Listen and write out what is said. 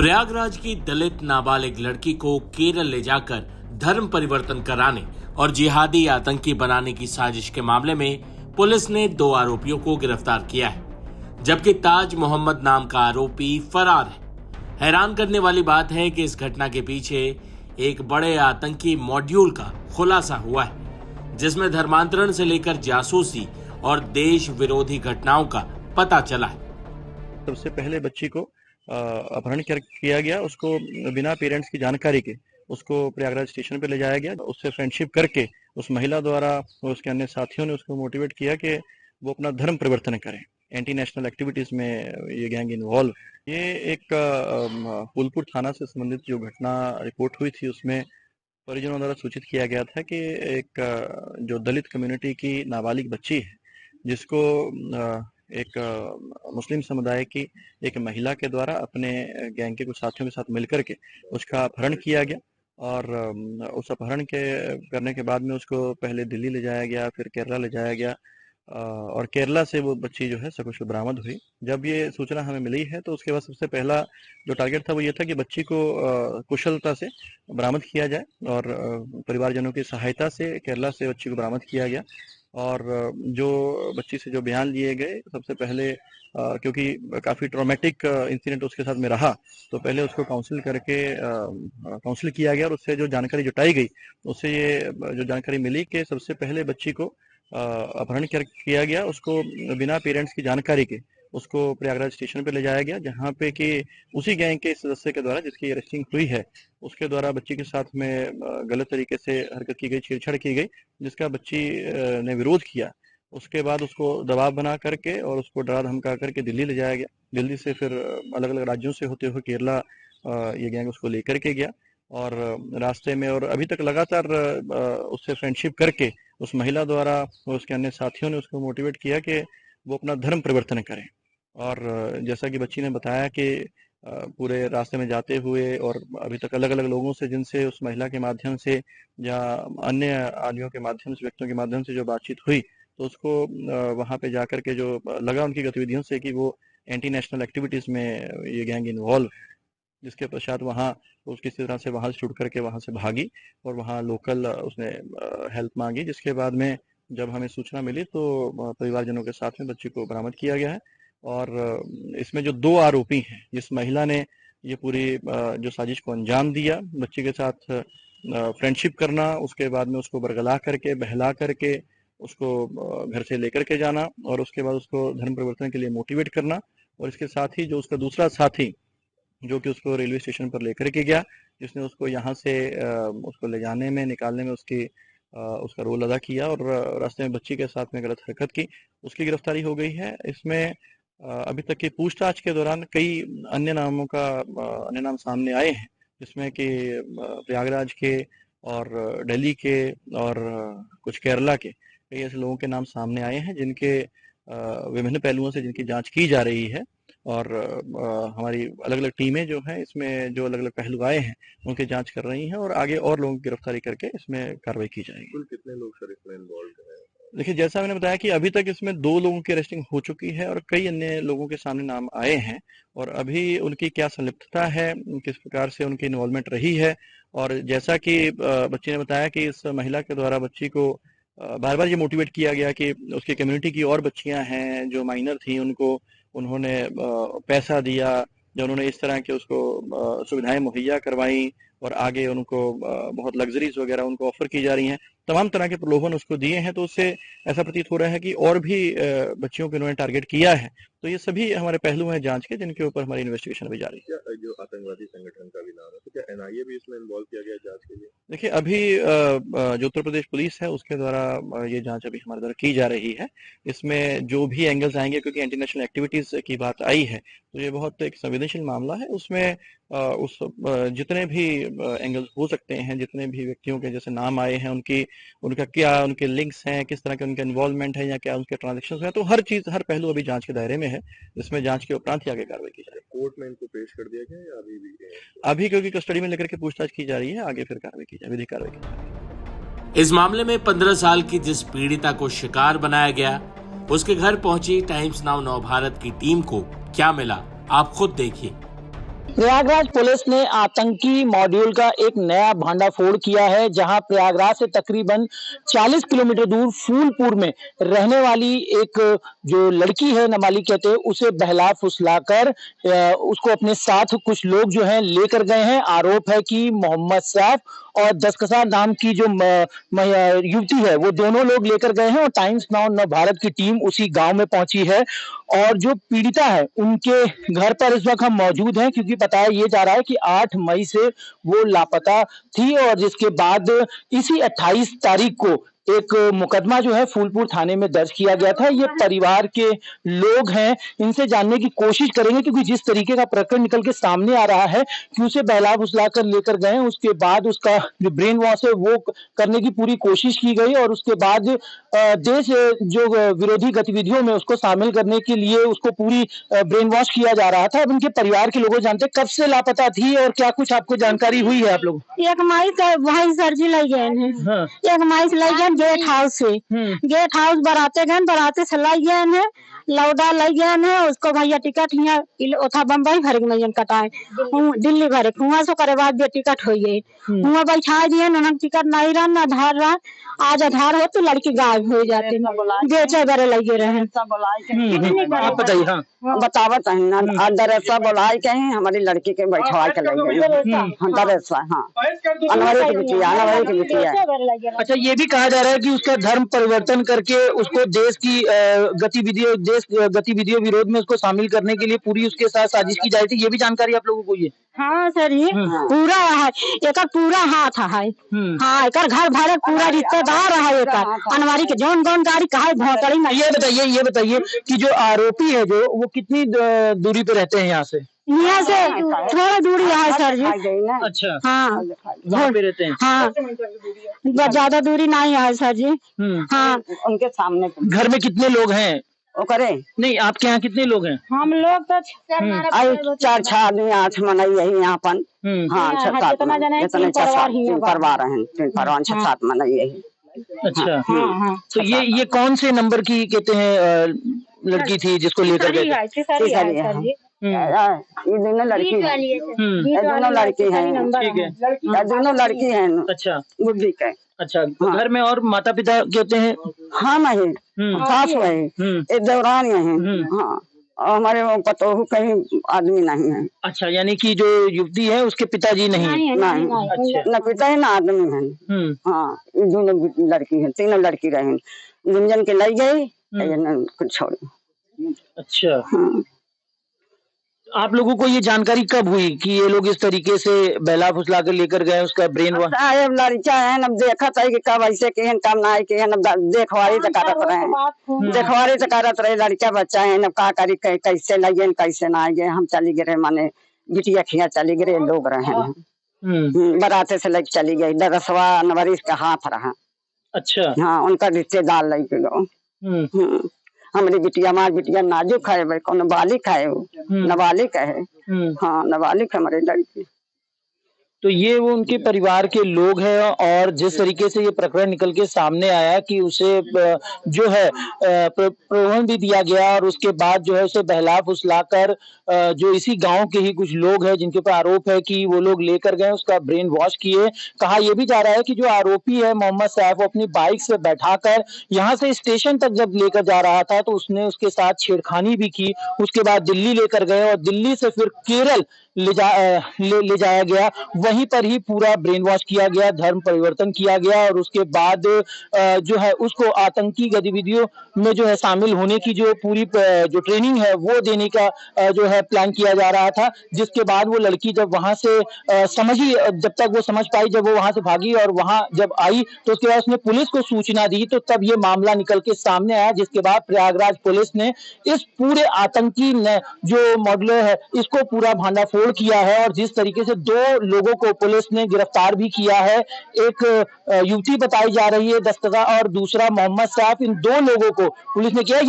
प्रयागराज की दलित नाबालिग लड़की को केरल ले जाकर धर्म परिवर्तन कराने और जिहादी आतंकी बनाने की साजिश के मामले में पुलिस ने 2 आरोपियों को गिरफ्तार किया है, जबकि ताज मोहम्मद नाम का आरोपी फरार है। हैरान करने वाली बात है कि इस घटना के पीछे एक बड़े आतंकी मॉड्यूल का खुलासा हुआ है, जिसमें धर्मांतरण से लेकर जासूसी और देश विरोधी घटनाओं का पता चला है। सबसे पहले बच्ची को अपहरण किया गया, उसको बिना पेरेंट्स की जानकारी के उसको प्रयागराज स्टेशन पे ले जाया गया। उससे फ्रेंडशिप करके उस महिला द्वारा और उसके अन्य साथियों ने उसको मोटिवेट किया कि वो अपना धर्म परिवर्तन करें। एंटी नेशनल एक्टिविटीज में ये गैंग इन्वॉल्व है। ये एक फूलपुर थाना से संबंधित जो घटना रिपोर्ट हुई थी, उसमें परिजनों द्वारा सूचित किया गया था कि एक जो दलित कम्युनिटी की नाबालिग बच्ची है, जिसको एक मुस्लिम समुदाय की एक महिला के द्वारा अपने गैंग के कुछ साथियों के साथ मिलकर के उसका अपहरण किया गया। और उस अपहरण के करने के बाद में उसको पहले दिल्ली ले जाया गया, फिर केरला ले जाया गया और केरला से वो बच्ची जो है सकुशल बरामद हुई। जब ये सूचना हमें मिली है तो उसके बाद सबसे पहला जो टारगेट था वो ये था कि बच्ची को कुशलता से बरामद किया जाए और परिवारजनों की सहायता से केरला से बच्ची को बरामद किया गया। और जो बच्ची से जो बयान लिए गए, सबसे पहले क्योंकि काफ़ी ट्रॉमेटिक इंसिडेंट उसके साथ में रहा, तो पहले उसको काउंसिल करके काउंसिल किया गया और उससे जो जानकारी जुटाई गई, उससे ये जो जानकारी मिली कि सबसे पहले बच्ची को अपहरण किया गया, उसको बिना पेरेंट्स की जानकारी के उसको प्रयागराज स्टेशन पे ले जाया गया, जहाँ पे कि उसी गैंग के सदस्य के द्वारा जिसकी अरेस्टिंग हुई है, उसके द्वारा बच्ची के साथ में गलत तरीके से हरकत की गई, छेड़छाड़ की गई, जिसका बच्ची ने विरोध किया। उसके बाद उसको दबाव बना करके और उसको डरा धमका करके दिल्ली ले जाया गया। दिल्ली से फिर अलग अलग राज्यों से होते हुए केरला ये गैंग उसको लेकर के गया और रास्ते में और अभी तक लगातार उससे फ्रेंडशिप करके उस महिला द्वारा और उसके अन्य साथियों ने उसको मोटिवेट किया कि वो अपना धर्म परिवर्तन करें। और जैसा कि बच्ची ने बताया कि पूरे रास्ते में जाते हुए और अभी तक अलग अलग लोगों से, जिनसे उस महिला के माध्यम से या अन्य आदमियों के माध्यम से, व्यक्तियों के माध्यम से जो बातचीत हुई, तो उसको वहाँ पे जाकर के जो लगा उनकी गतिविधियों से कि वो एंटी नेशनल एक्टिविटीज में ये गैंग इन्वॉल्व है, जिसके पश्चात वहाँ उस किसी तरह से वहाँ से छूट करके वहाँ से भागी और वहाँ लोकल उसने हेल्प मांगी। जिसके बाद में जब हमें सूचना मिली तो परिवारजनों के साथ में बच्ची को बरामद किया गया है। और इसमें जो 2 आरोपी हैं, जिस महिला ने ये पूरी जो साजिश को अंजाम दिया, बच्ची के साथ फ्रेंडशिप करना, उसके बाद में उसको बरगला करके बहला करके उसको घर से लेकर के जाना और उसके बाद उसको धर्म परिवर्तन के लिए मोटिवेट करना, और इसके साथ ही जो उसका दूसरा साथी जो कि उसको रेलवे स्टेशन पर लेकर के गया, जिसने उसको यहाँ से उसको ले जाने में, निकालने में उसका रोल अदा किया और रास्ते में बच्ची के साथ में गलत हरकत की, उसकी गिरफ्तारी हो गई है। इसमें अभी तक की पूछताछ के दौरान कई अन्य नाम सामने आए हैं, जिसमें कि प्रयागराज के और दिल्ली के और कुछ केरला के कई ऐसे लोगों के नाम सामने आए हैं, जिनके विभिन्न पहलुओं से जिनकी जांच की जा रही है। और हमारी अलग अलग टीमें जो हैं, इसमें जो अलग अलग पहलू आए हैं उनकी जांच कर रही हैं और आगे और लोगों की गिरफ्तारी करके इसमें कार्रवाई की जाएगी। कुल कितने लोग सर इसमें इन्वॉल्व हैं? देखिए, जैसा मैंने बताया कि अभी तक इसमें 2 लोगों की अरेस्टिंग हो चुकी है और कई अन्य लोगों के सामने नाम आए हैं, और अभी उनकी क्या संलिप्तता है, किस प्रकार से उनकी इन्वॉल्वमेंट रही है, और जैसा कि बच्ची ने बताया कि इस महिला के द्वारा बच्ची को बार बार ये मोटिवेट किया गया कि उसकी कम्युनिटी की और बच्चियां हैं जो माइनर थी, उनको उन्होंने पैसा दिया, जब उन्होंने इस तरह के उसको सुविधाएं मुहैया करवाई और आगे उनको बहुत लग्जरीज वगैरह उनको ऑफर की जा रही हैं, तमाम तरह के प्रलोभन उसको दिए हैं, तो उससे ऐसा प्रतीत हो रहा है कि और भी बच्चियों को इन्होंने टारगेट किया है। तो ये सभी हमारे पहलू हैं जांच के, जिनके ऊपर हमारी इन्वेस्टिगेशन अभी जारी है। क्या जो आतंकवादी संगठन का भी नाम है, तो क्या एनआईए भी इसमें इन्वॉल्व किया गया जांच के लिए? देखिए, अभी जो उत्तर प्रदेश पुलिस है उसके द्वारा ये जांच अभी हमारे द्वारा की जा रही है। इसमें जो भी एंगल्स आएंगे, क्योंकि एंटी नेशनल एक्टिविटीज की बात आई है, तो ये बहुत एक संवेदनशील मामला है। उसमें जितने भी एंगल्स हो सकते हैं, जितने भी व्यक्तियों के जैसे नाम आए हैं, उनका क्या उनके लिंक्स हैं, किस तरह के उनका इन्वॉल्वमेंट है या क्या उनके ट्रांजेक्शन हैं, तो हर चीज, हर पहलू अभी जांच के दायरे में है। इसमें जांच के उपरांत ही आगे कार्रवाई की जाएगी। कोर्ट में इनको पेश कर दिया गया या अभी भी? अभी क्योंकि कस्टडी में लेकर के पूछताछ की जा रही है, आगे फिर कार्रवाई की जाएगी, विधिक कार्रवाई की जाएगी। इस मामले में 15 साल की जिस पीड़िता को शिकार बनाया गया, उसके घर पहुंची टाइम्स नाउ नव भारत की टीम को क्या मिला, आप खुद देखिए। प्रयागराज पुलिस ने आतंकी मॉड्यूल का एक नया भांडाफोड़ किया है, जहां प्रयागराज से तकरीबन 40 किलोमीटर दूर फूलपुर में रहने वाली एक जो लड़की है, नाबालिग कहते हैं, उसे बहला फुसलाकर उसको अपने साथ कुछ लोग जो हैं लेकर गए हैं। आरोप है कि मोहम्मद सैफ और दस्तकसा नाम की जो युवती है, वो दोनों लोग लेकर गए हैं और टाइम्स नाउ नव भारत की टीम उसी गांव में पहुंची है और जो पीड़िता है उनके घर पर इस वक्त हम मौजूद हैं, क्योंकि बताया ये जा रहा है कि 8 मई से वो लापता थी और जिसके बाद इसी 28 तारीख को एक मुकदमा जो है फूलपुर थाने में दर्ज किया गया था। ये परिवार के लोग हैं, इनसे जानने की कोशिश करेंगे, क्योंकि जिस तरीके का प्रकरण निकल के सामने आ रहा है कि उसे बहला फुसला कर लेकर गए, उसके बाद उसका जो ब्रेन वॉश है वो करने की पूरी कोशिश की गई और उसके बाद देश जो विरोधी गतिविधियों में उसको शामिल करने के लिए उसको पूरी ब्रेन वॉश किया जा रहा था। अब उनके परिवार के लोग जानते कब से लापता थी और क्या कुछ आपको जानकारी हुई है आप लोग? एक मई से वही सरजी ले गए हैं। हाँ। एक मई से ले गए गेट हाउस से। गेट हाउस बराते से लाई गए हैं, लौदा लाई गए हैं। उसको भैया टिकट यहाँ था बम्बई भर के कटाए, दिल्ली भरे वहाँ से करे बाद टिकट हो गई, वहाँ बैठा दिए ना, टिकट नहीं रहा ना आधार रहा। आज आधार हो तो लड़की गायब हो जाते, बेचे बड़े लगे रहे। आप बताइए। हाँ, बतावत है ना, दरसा बुलाई के हमारी लड़की के बैठवा के लगे दरसा। हाँ, अनवरी की बिटिया। अच्छा, ये भी कहा जा रहा है कि उसका धर्म परिवर्तन करके उसको देश की गतिविधियों विरोध में उसको शामिल करने के लिए पूरी उसके साथ साजिश की जाती है। ये भी जानकारी आप लोगों को? ये हाँ सर, ये पूरा है, एक पूरा हाथ है। हाँ, एक घर भर पूरा रिश्तेदार है, एक अनवारी के जौन गाड़ी का है भौतड़ी में। ये बताइए कि जो आरोपी है जो वो कितनी दूरी पे रहते हैं यहाँ से? यहाँ से थोड़ा दूरी है सर जी। अच्छा, हाँ, घर पे रहते हैं। हाँ, ज्यादा दूरी नहीं है सर जी। हाँ, उनके सामने। घर में कितने लोग हैं? वो करे नहीं, आपके यहाँ कितने लोग हैं? हम लोग तो 4-6 आदमी 8 मनाई यही यहाँ पर। हाँ, 6-7 परिवार है, 3 परिवार 6-7 मनाई यही। अच्छा, तो ये कौन से नंबर की कहते हैं लड़की थी जिसको लेकर गए? ये दोनों लड़की है, दोनों लड़की है। ठीक है, दोनों लड़की है। अच्छा, बुद्धि के। अच्छा, घर में और माता पिता कहते हैं? हाँ, नहीं, सास है, एक दौरान है। हाँ, और हमारे पतोहू कहीं आदमी नहीं है। अच्छा, यानी कि जो युवती है उसके पिताजी नहीं है? नहीं, अच्छा, न पिता है न आदमी है। हाँ, ये दोनों लड़की है, तीनों लड़की रहे, गुंजन के लाई गई कुछ छोड़ी। अच्छा, आप लोगों को ये जानकारी कब हुई कि ये लोग इस तरीके से बहला फुसला कर लेकर गए उसका ब्रेन वॉश? लड़का है न, देखा था कि कब ऐसे के काम ना के है न, देखवारी तो करत रहे लड़का बच्चा है न, का करी कैसे लगे कैसे ना आए। हम चली गए, माने बिटिया खिया चली गए, लोग रहे बराते से लग चली गई। दरसवा नवरी का हाथ रहा। अच्छा, हाँ, उनका रिश्तेदार लग गए। हमारी बिटिया, हमारी बिटिया नाजुक है भाई, कौन बालिक है, वो नाबालिग है। हाँ, नाबालिग है हमारी लड़की। तो ये वो उनके परिवार के लोग हैं और जिस तरीके से ये प्रकरण निकल के सामने आया कि उसे जो है प्रलोभन भी दिया गया और उसके बाद जो है उसे बहला फुसला कर जो इसी गांव के ही कुछ लोग हैं जिनके ऊपर आरोप है कि वो लोग लेकर गए, उसका ब्रेन वॉश किए। कहा यह भी जा रहा है कि जो आरोपी है मोहम्मद सैफ, वो अपनी बाइक से बैठाकर यहाँ से स्टेशन तक जब लेकर जा रहा था तो उसने उसके साथ छेड़खानी भी की। उसके बाद दिल्ली लेकर गए और दिल्ली से फिर केरल ले जाया गया। वहीं पर ही पूरा ब्रेन वॉश किया गया, धर्म परिवर्तन किया गया और उसके बाद जो है उसको आतंकी गतिविधियों में जो है शामिल होने की जो पूरी जो ट्रेनिंग है वो देने का जो है प्लान किया जा रहा था। जिसके बाद वो लड़की जब वहां से समझी, जब तक वो समझ पाई, जब वो वहां से भागी और वहां जब आई तो उसके बाद उसने पुलिस को सूचना दी, तो तब ये मामला निकल के सामने आया। जिसके बाद प्रयागराज पुलिस ने इस पूरे आतंकी जो मॉडलर है इसको पूरा भांडाफोड़ किया है और जिस तरीके से 2 लोगों को पुलिस ने गिरफ्तार भी किया है। एक युवती बताई जा रही है दस्तगा और दूसरा मोहम्मद सैफ, इन 2 लोगों को पुलिस ने किया।